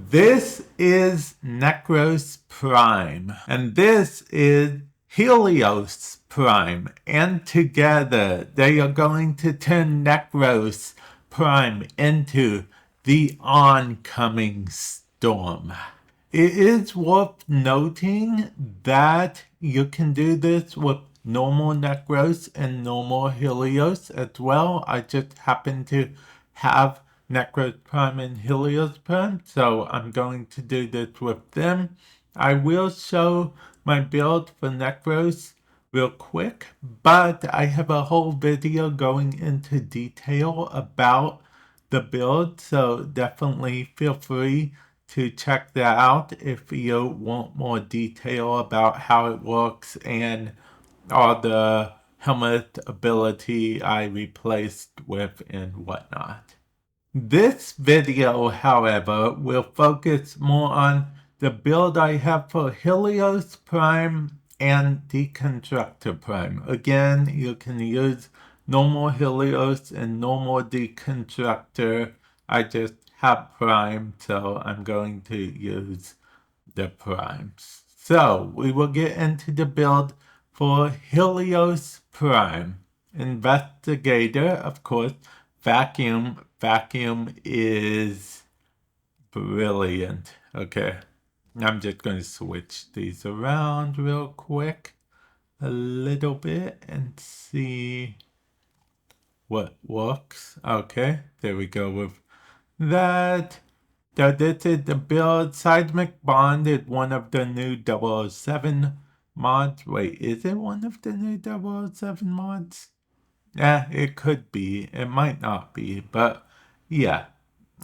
This is Nekros Prime, and this is Helios Prime, and together they are going to turn Nekros Prime into the oncoming storm. It is worth noting that you can do this with normal Nekros and normal Helios as well. I just happen to have Nekros Prime and Helios Prime, so I'm going to do this with them. I will show my build for Nekros real quick, but I have a whole video going into detail about the build, so definitely feel free to check that out if you want more detail about how it works and all the helmet ability I replaced with and whatnot. This video, however, will focus more on the build I have for Helios Prime and Deconstructor Prime. Again, you can use normal Helios and normal Deconstructor. I just have Prime, so I'm going to use the Primes. So, we will get into the build for Helios Prime. Investigator, of course. Vacuum is brilliant. Okay, I'm just going to switch these around real quick a little bit and see what works. Okay, there we go with that. So this is the build. Seismic Bond is one of the new 007 mods. Wait, is it one of the new 007 mods? Yeah, it could be. It might not be, but yeah,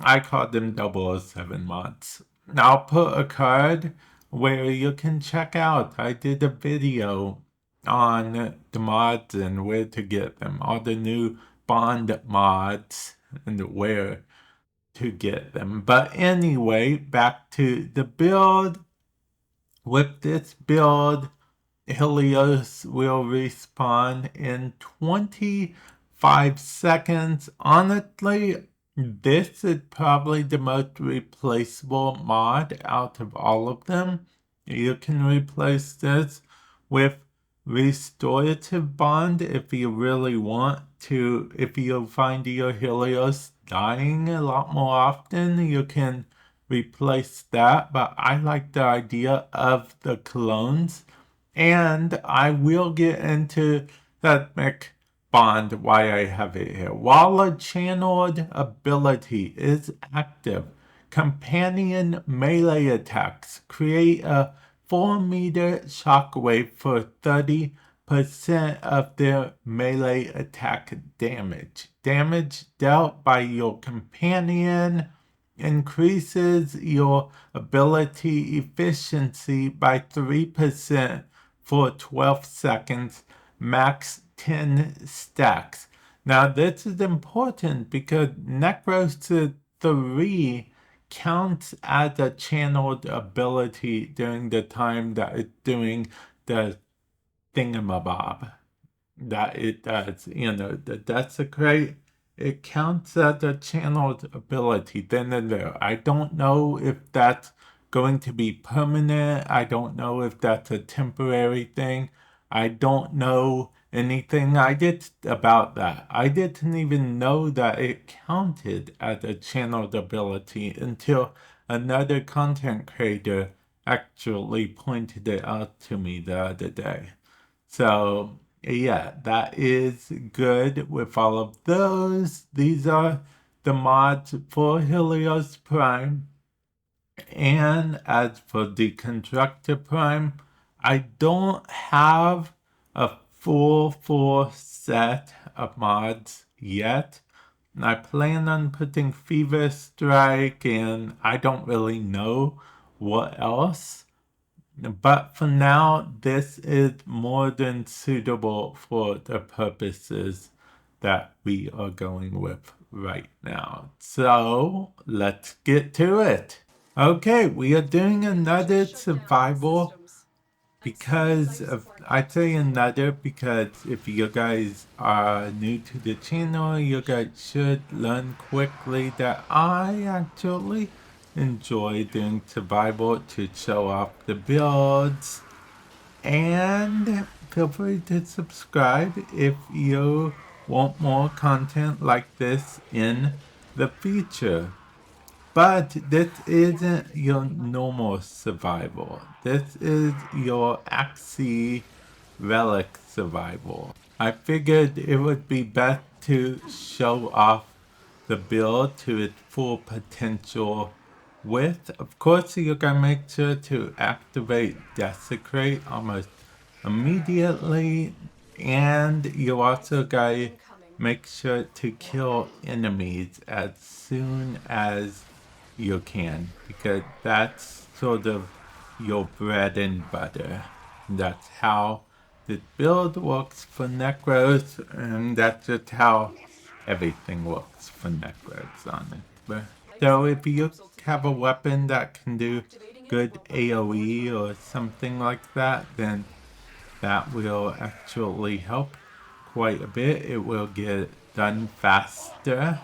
I call them 007 mods. I'll put a card where you can check out. I did a video on the mods and where to get them. All the new Bond mods and where to get them. But anyway, back to the build. With this build, Helios will respawn in 25 seconds. Honestly, this is probably the most replaceable mod out of all of them. You can replace this with Restorative Bond if you really want to. If you find your Helios dying a lot more often, you can replace that. But I like the idea of the clones. And I will get into Seismic Bond, why I have it here. While a channeled ability is active, companion melee attacks create a 4-meter shockwave for 30% of their melee attack damage. Damage dealt by your companion increases your ability efficiency by 3% for 12 seconds, max 10 stacks. Now this is important because Nekros 3 counts as a channeled ability during the time that it's doing the thingamabob that it does. You know, the desecrate, it counts as a channeled ability then and there. I don't know if that's going to be permanent. I don't know if that's a temporary thing. I don't know anything I did about that. I didn't even know that it counted as a channeled ability until another content creator actually pointed it out to me the other day. So yeah, that is good with all of those. These are the mods for Helios Prime. And as for Deconstructor Prime, I don't have a full set of mods yet. I plan on putting Fever Strike and I don't really know what else. But for now, this is more than suitable for the purposes that we are going with right now. So let's get to it. Okay, we are doing another survival because of, I say another because if you guys are new to the channel, you guys should learn quickly that I actually enjoy doing survival to show off the builds. And feel free to subscribe if you want more content like this in the future. But this isn't your normal survival. This is your Axie Relic survival. I figured it would be best to show off the build to its full potential with. Of course, you're gonna make sure to activate Desecrate almost immediately, and you also gotta make sure to kill enemies as soon as you can, because that's sort of your bread and butter. That's how this build works for Nekros, and that's just how everything works for Nekros on it. But, so if you have a weapon that can do good AoE or something like that, then that will actually help quite a bit. It will get done faster.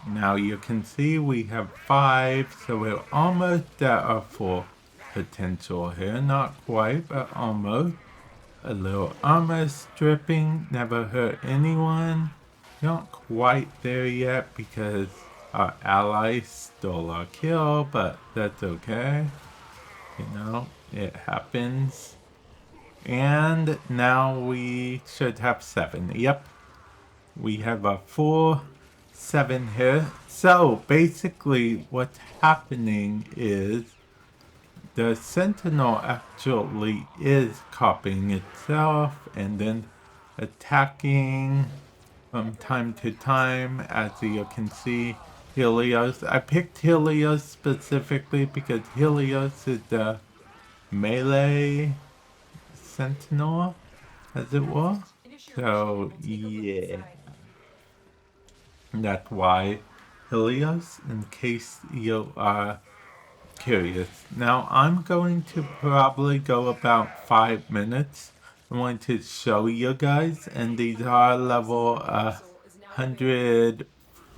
Now you can see we have 5, so we're almost at our full potential here. Not quite, but almost. A little armor stripping, never hurt anyone. Not quite there yet because our ally stole our kill, but that's okay. You know, it happens. And now we should have 7. Yep. We have a full 7 here. So basically what's happening is the Sentinel actually is copying itself and then attacking from time to time. As you can see, Helios. I picked Helios specifically because Helios is the melee Sentinel, as it were. So yeah, that's why Helios, in case you are curious. Now I'm going to probably go about 5 minutes. I'm going to show you guys, and these are level 100,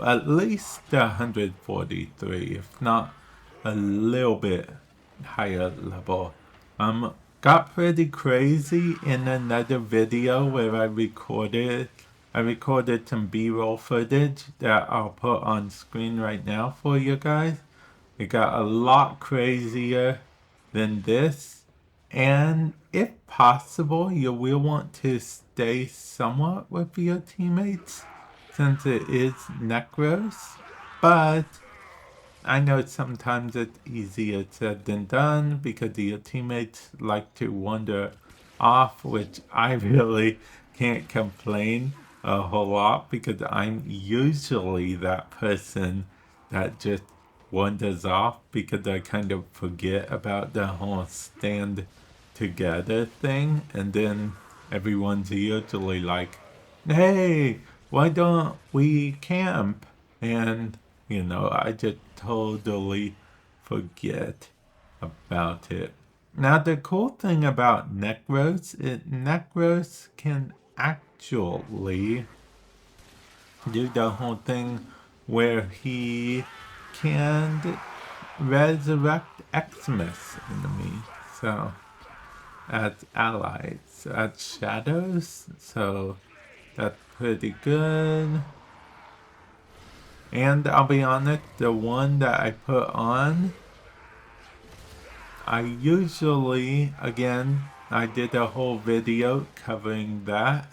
at least 143, if not a little bit higher level. Got pretty crazy in another video where I recorded some B-roll footage that I'll put on screen right now for you guys. It got a lot crazier than this, and if possible, you will want to stay somewhat with your teammates since it is Nekros, but I know sometimes it's easier said than done because your teammates like to wander off, which I really can't complain a whole lot because I'm usually that person that just wanders off because I kind of forget about the whole stand together thing, and then everyone's usually like, hey, why don't we camp? And you know, I just totally forget about it. Now the cool thing about Nekros is Nekros can actually do the whole thing where he can resurrect Xmas enemies. So as allies, as shadows. So that's pretty good. And I'll be honest, the one that I put on, I usually, again, I did a whole video covering that.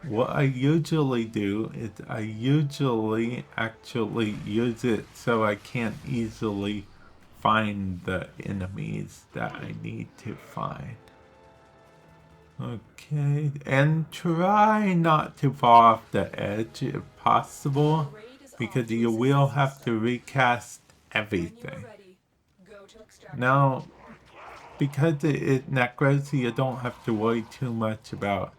What I usually do is I usually actually use it so I can't easily find the enemies that I need to find. Okay, and try not to fall off the edge if possible, because you will have to recast everything. Now, because it is Nekros, you don't have to worry too much about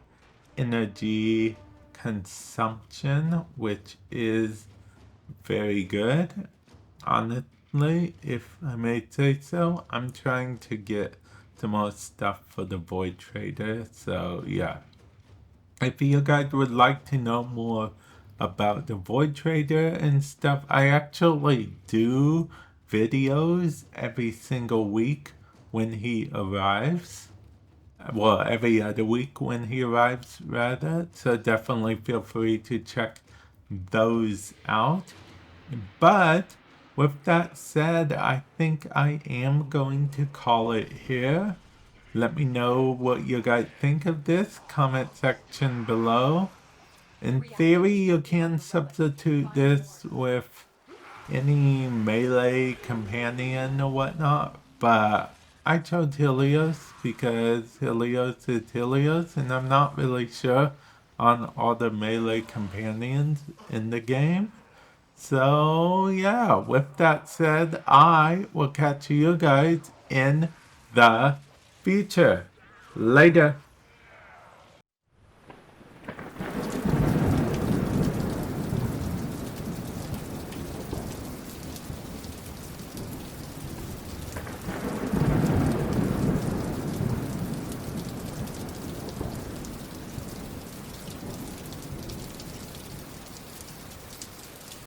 energy consumption, which is very good. Honestly, if I may say so, I'm trying to get some more stuff for the Void Trader, so yeah. If you guys would like to know more about the Void Trader and stuff. I actually do videos every single week when he arrives. Well, every other week when he arrives, rather. So definitely feel free to check those out. But with that said, I think I am going to call it here. Let me know what you guys think of this. Comment section below. In theory, you can substitute this with any melee companion or whatnot, but I chose Helios because Helios is Helios, and I'm not really sure on all the melee companions in the game. So yeah, with that said, I will catch you guys in the future. Later.